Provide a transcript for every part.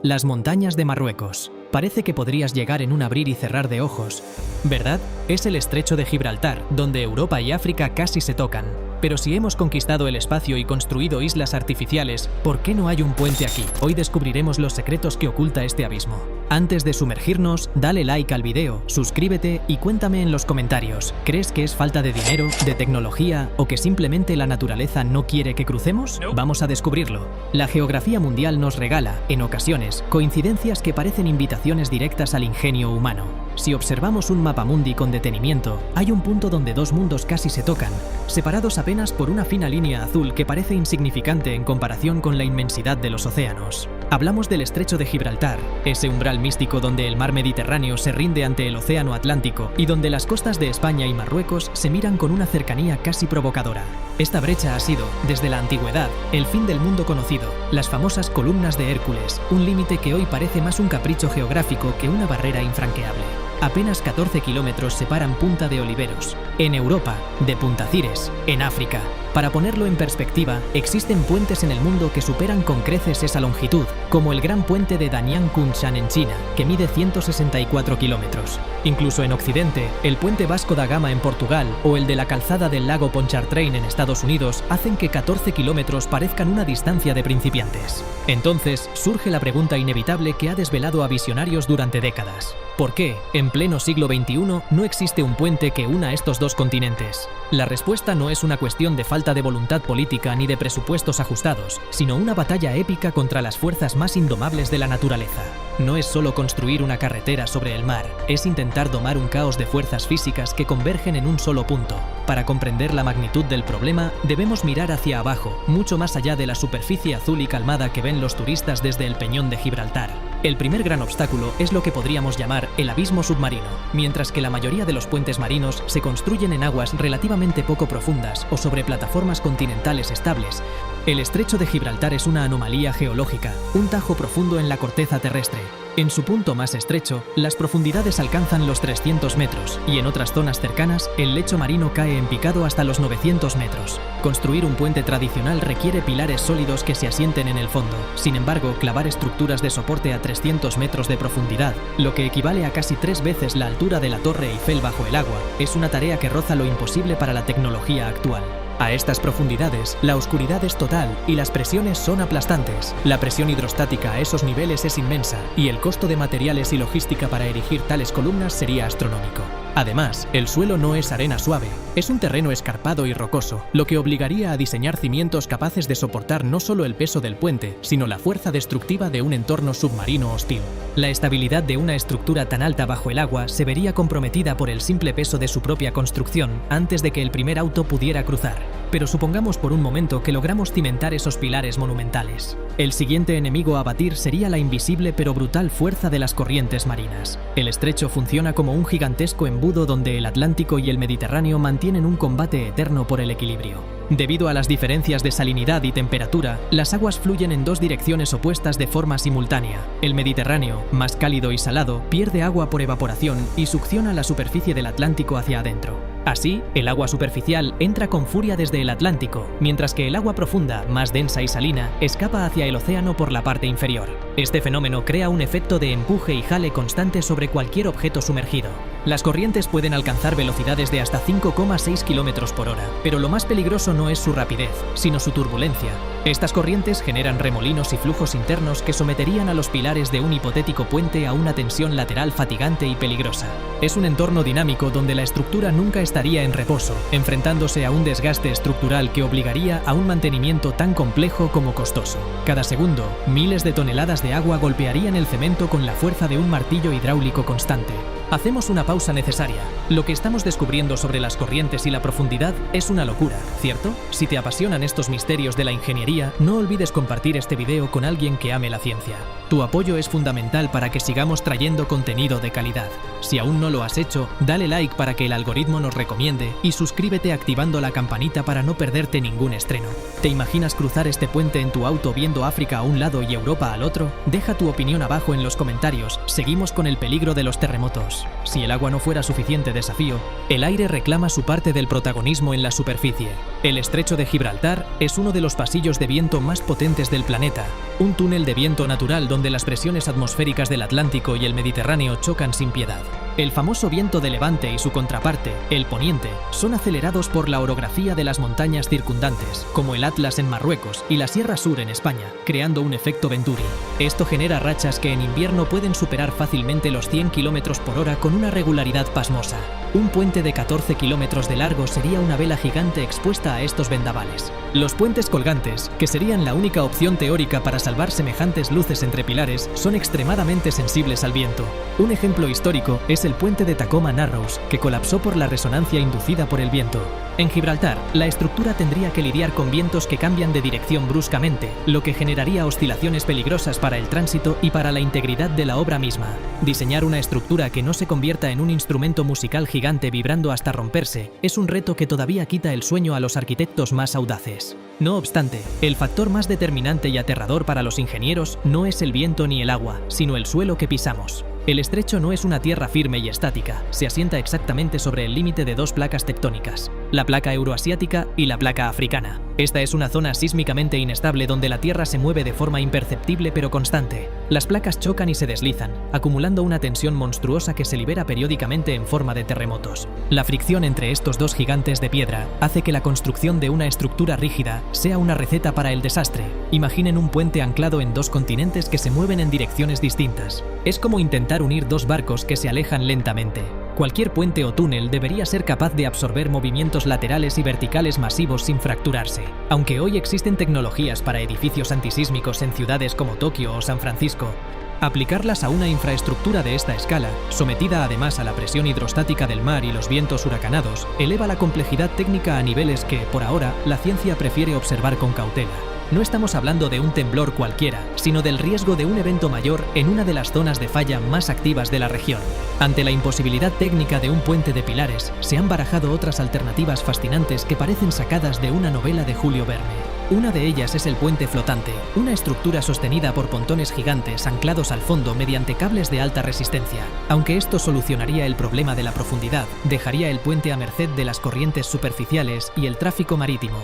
Las montañas de Marruecos. Parece que podrías llegar en un abrir y cerrar de ojos, ¿verdad? Es el estrecho de Gibraltar, donde Europa y África casi se tocan. Pero si hemos conquistado el espacio y construido islas artificiales, ¿por qué no hay un puente aquí? Hoy descubriremos los secretos que oculta este abismo. Antes de sumergirnos, dale like al video, suscríbete y cuéntame en los comentarios, ¿crees que es falta de dinero, de tecnología o que simplemente la naturaleza no quiere que crucemos? Vamos a descubrirlo. La geografía mundial nos regala, en ocasiones, coincidencias que parecen invitaciones directas al ingenio humano. Si observamos un mapamundi con detenimiento, hay un punto donde dos mundos casi se tocan, separados apenas por una fina línea azul que parece insignificante en comparación con la inmensidad de los océanos. Hablamos del estrecho de Gibraltar, ese umbral místico donde el mar Mediterráneo se rinde ante el océano Atlántico y donde las costas de España y Marruecos se miran con una cercanía casi provocadora. Esta brecha ha sido, desde la antigüedad, el fin del mundo conocido, las famosas columnas de Hércules, un límite que hoy parece más un capricho geográfico que una barrera infranqueable. Apenas 14 kilómetros separan Punta de Oliveros, en Europa, de Punta Cires, en África. Para ponerlo en perspectiva, existen puentes en el mundo que superan con creces esa longitud, como el gran puente de Danyang Kunshan en China, que mide 164 kilómetros. Incluso en Occidente, el puente Vasco da Gama en Portugal o el de la calzada del lago Pontchartrain en Estados Unidos hacen que 14 kilómetros parezcan una distancia de principiantes. Entonces, surge la pregunta inevitable que ha desvelado a visionarios durante décadas. ¿Por qué, en pleno siglo XXI, no existe un puente que una estos dos continentes? La respuesta no es una cuestión de falta de voluntad política ni de presupuestos ajustados, sino una batalla épica contra las fuerzas más indomables de la naturaleza. No es solo construir una carretera sobre el mar, es intentar domar un caos de fuerzas físicas que convergen en un solo punto. Para comprender la magnitud del problema, debemos mirar hacia abajo, mucho más allá de la superficie azul y calmada que ven los turistas desde el Peñón de Gibraltar. El primer gran obstáculo es lo que podríamos llamar el abismo submarino, mientras que la mayoría de los puentes marinos se construyen en aguas relativamente poco profundas o sobre plataformas continentales estables. El estrecho de Gibraltar es una anomalía geológica, un tajo profundo en la corteza terrestre. En su punto más estrecho, las profundidades alcanzan los 300 metros y en otras zonas cercanas, el lecho marino cae en picado hasta los 900 metros. Construir un puente tradicional requiere pilares sólidos que se asienten en el fondo. Sin embargo, clavar estructuras de soporte a 300 metros de profundidad, lo que equivale a casi 3 veces la altura de la Torre Eiffel bajo el agua, es una tarea que roza lo imposible para la tecnología actual. A estas profundidades, la oscuridad es total y las presiones son aplastantes. La presión hidrostática a esos niveles es inmensa y el costo de materiales y logística para erigir tales columnas sería astronómico. Además, el suelo no es arena suave, es un terreno escarpado y rocoso, lo que obligaría a diseñar cimientos capaces de soportar no solo el peso del puente, sino la fuerza destructiva de un entorno submarino hostil. La estabilidad de una estructura tan alta bajo el agua se vería comprometida por el simple peso de su propia construcción antes de que el primer auto pudiera cruzar. Pero supongamos por un momento que logramos cimentar esos pilares monumentales. El siguiente enemigo a batir sería la invisible pero brutal fuerza de las corrientes marinas. El estrecho funciona como un gigantesco embudo donde el Atlántico y el Mediterráneo mantienen un combate eterno por el equilibrio. Debido a las diferencias de salinidad y temperatura, las aguas fluyen en dos direcciones opuestas de forma simultánea. El Mediterráneo, más cálido y salado, pierde agua por evaporación y succiona la superficie del Atlántico hacia adentro. Así, el agua superficial entra con furia desde el Atlántico, mientras que el agua profunda, más densa y salina, escapa hacia el océano por la parte inferior. Este fenómeno crea un efecto de empuje y jale constante sobre cualquier objeto sumergido. Las corrientes pueden alcanzar velocidades de hasta 5,6 km por hora, pero lo más peligroso no es su rapidez, sino su turbulencia. Estas corrientes generan remolinos y flujos internos que someterían a los pilares de un hipotético puente a una tensión lateral fatigante y peligrosa. Es un entorno dinámico donde la estructura nunca estaría en reposo, enfrentándose a un desgaste estructural que obligaría a un mantenimiento tan complejo como costoso. Cada segundo, miles de toneladas de agua golpearían el cemento con la fuerza de un martillo hidráulico constante. Hacemos una pausa necesaria. Lo que estamos descubriendo sobre las corrientes y la profundidad es una locura, ¿cierto? Si te apasionan estos misterios de la ingeniería, no olvides compartir este video con alguien que ame la ciencia. Tu apoyo es fundamental para que sigamos trayendo contenido de calidad. Si aún no lo has hecho, dale like para que el algoritmo nos recomiende y suscríbete activando la campanita para no perderte ningún estreno. ¿Te imaginas cruzar este puente en tu auto viendo África a un lado y Europa al otro? Deja tu opinión abajo en los comentarios. Seguimos con el peligro de los terremotos. desafíos. Si el agua no fuera suficiente desafío, el aire reclama su parte del protagonismo en la superficie. El estrecho de Gibraltar es uno de los pasillos de viento más potentes del planeta, un túnel de viento natural donde las presiones atmosféricas del Atlántico y el Mediterráneo chocan sin piedad. El famoso viento de levante y su contraparte, el poniente, son acelerados por la orografía de las montañas circundantes, como el Atlas en Marruecos y la Sierra Sur en España, creando un efecto Venturi. Esto genera rachas que en invierno pueden superar fácilmente los 100 km/h con una regularidad pasmosa. Un puente de 14 kilómetros de largo sería una vela gigante expuesta a estos vendavales. Los puentes colgantes, que serían la única opción teórica para salvar semejantes luces entre pilares, son extremadamente sensibles al viento. Un ejemplo histórico es el puente de Tacoma Narrows, que colapsó por la resonancia inducida por el viento. En Gibraltar, la estructura tendría que lidiar con vientos que cambian de dirección bruscamente, lo que generaría oscilaciones peligrosas para el tránsito y para la integridad de la obra misma. Diseñar una estructura que no se convierta en un instrumento musical gigante vibrando hasta romperse es un reto que todavía quita el sueño a los arquitectos más audaces. No obstante, el factor más determinante y aterrador para los ingenieros no es el viento ni el agua, sino el suelo que pisamos. El estrecho no es una tierra firme y estática, se asienta exactamente sobre el límite de dos placas tectónicas, la placa euroasiática y la placa africana. Esta es una zona sísmicamente inestable donde la tierra se mueve de forma imperceptible pero constante. Las placas chocan y se deslizan, acumulando una tensión monstruosa que se libera periódicamente en forma de terremotos. La fricción entre estos dos gigantes de piedra hace que la construcción de una estructura rígida sea una receta para el desastre. Imaginen un puente anclado en dos continentes que se mueven en direcciones distintas. Es como intentar unir dos barcos que se alejan lentamente. Cualquier puente o túnel debería ser capaz de absorber movimientos laterales y verticales masivos sin fracturarse. Aunque hoy existen tecnologías para edificios antisísmicos en ciudades como Tokio o San Francisco, aplicarlas a una infraestructura de esta escala, sometida además a la presión hidrostática del mar y los vientos huracanados, eleva la complejidad técnica a niveles que, por ahora, la ciencia prefiere observar con cautela. No estamos hablando de un temblor cualquiera, sino del riesgo de un evento mayor en una de las zonas de falla más activas de la región. Ante la imposibilidad técnica de un puente de pilares, se han barajado otras alternativas fascinantes que parecen sacadas de una novela de Julio Verne. Una de ellas es el puente flotante, una estructura sostenida por pontones gigantes anclados al fondo mediante cables de alta resistencia. Aunque esto solucionaría el problema de la profundidad, dejaría el puente a merced de las corrientes superficiales y el tráfico marítimo,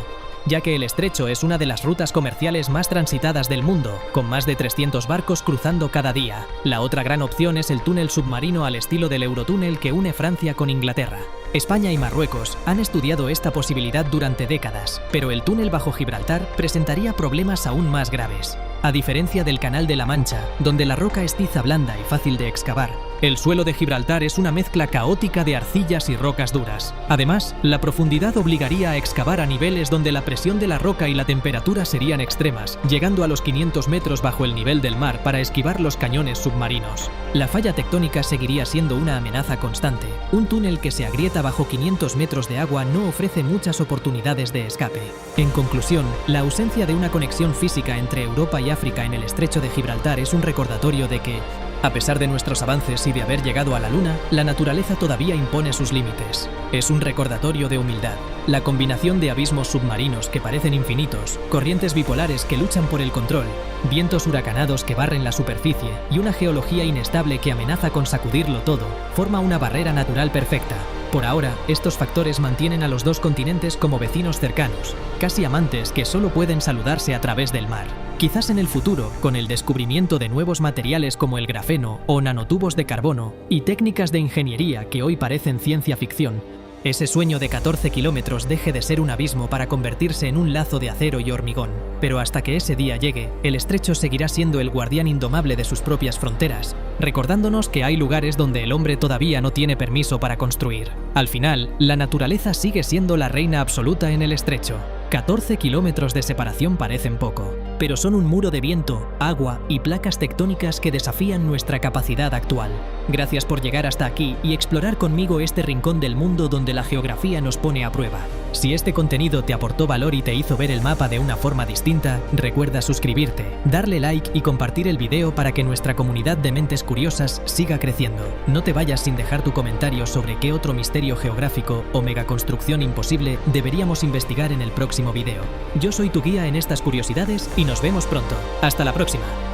ya que el estrecho es una de las rutas comerciales más transitadas del mundo, con más de 300 barcos cruzando cada día. La otra gran opción es el túnel submarino al estilo del Eurotúnel que une Francia con Inglaterra. España y Marruecos han estudiado esta posibilidad durante décadas, pero el túnel bajo Gibraltar presentaría problemas aún más graves. A diferencia del Canal de la Mancha, donde la roca es tiza blanda y fácil de excavar, el suelo de Gibraltar es una mezcla caótica de arcillas y rocas duras. Además, la profundidad obligaría a excavar a niveles donde la presión de la roca y la temperatura serían extremas, llegando a los 500 metros bajo el nivel del mar para esquivar los cañones submarinos. La falla tectónica seguiría siendo una amenaza constante. Un túnel que se agrieta bajo 500 metros de agua no ofrece muchas oportunidades de escape. En conclusión, la ausencia de una conexión física entre Europa y África en el estrecho de Gibraltar es un recordatorio de que, a pesar de nuestros avances y de haber llegado a la Luna, la naturaleza todavía impone sus límites. Es un recordatorio de humildad. La combinación de abismos submarinos que parecen infinitos, corrientes bipolares que luchan por el control, vientos huracanados que barren la superficie y una geología inestable que amenaza con sacudirlo todo, forma una barrera natural perfecta. Por ahora, estos factores mantienen a los dos continentes como vecinos cercanos, casi amantes que solo pueden saludarse a través del mar. Quizás en el futuro, con el descubrimiento de nuevos materiales como el grafeno o nanotubos de carbono y técnicas de ingeniería que hoy parecen ciencia ficción, ese sueño de 14 kilómetros deje de ser un abismo para convertirse en un lazo de acero y hormigón. Pero hasta que ese día llegue, el estrecho seguirá siendo el guardián indomable de sus propias fronteras, recordándonos que hay lugares donde el hombre todavía no tiene permiso para construir. Al final, la naturaleza sigue siendo la reina absoluta en el estrecho. 14 kilómetros de separación parecen poco, pero son un muro de viento, agua y placas tectónicas que desafían nuestra capacidad actual. Gracias por llegar hasta aquí y explorar conmigo este rincón del mundo donde la geografía nos pone a prueba. Si este contenido te aportó valor y te hizo ver el mapa de una forma distinta, recuerda suscribirte, darle like y compartir el video para que nuestra comunidad de mentes curiosas siga creciendo. No te vayas sin dejar tu comentario sobre qué otro misterio geográfico o megaconstrucción imposible deberíamos investigar en el próximo video. Yo soy tu guía en estas curiosidades y nos vemos pronto. Hasta la próxima.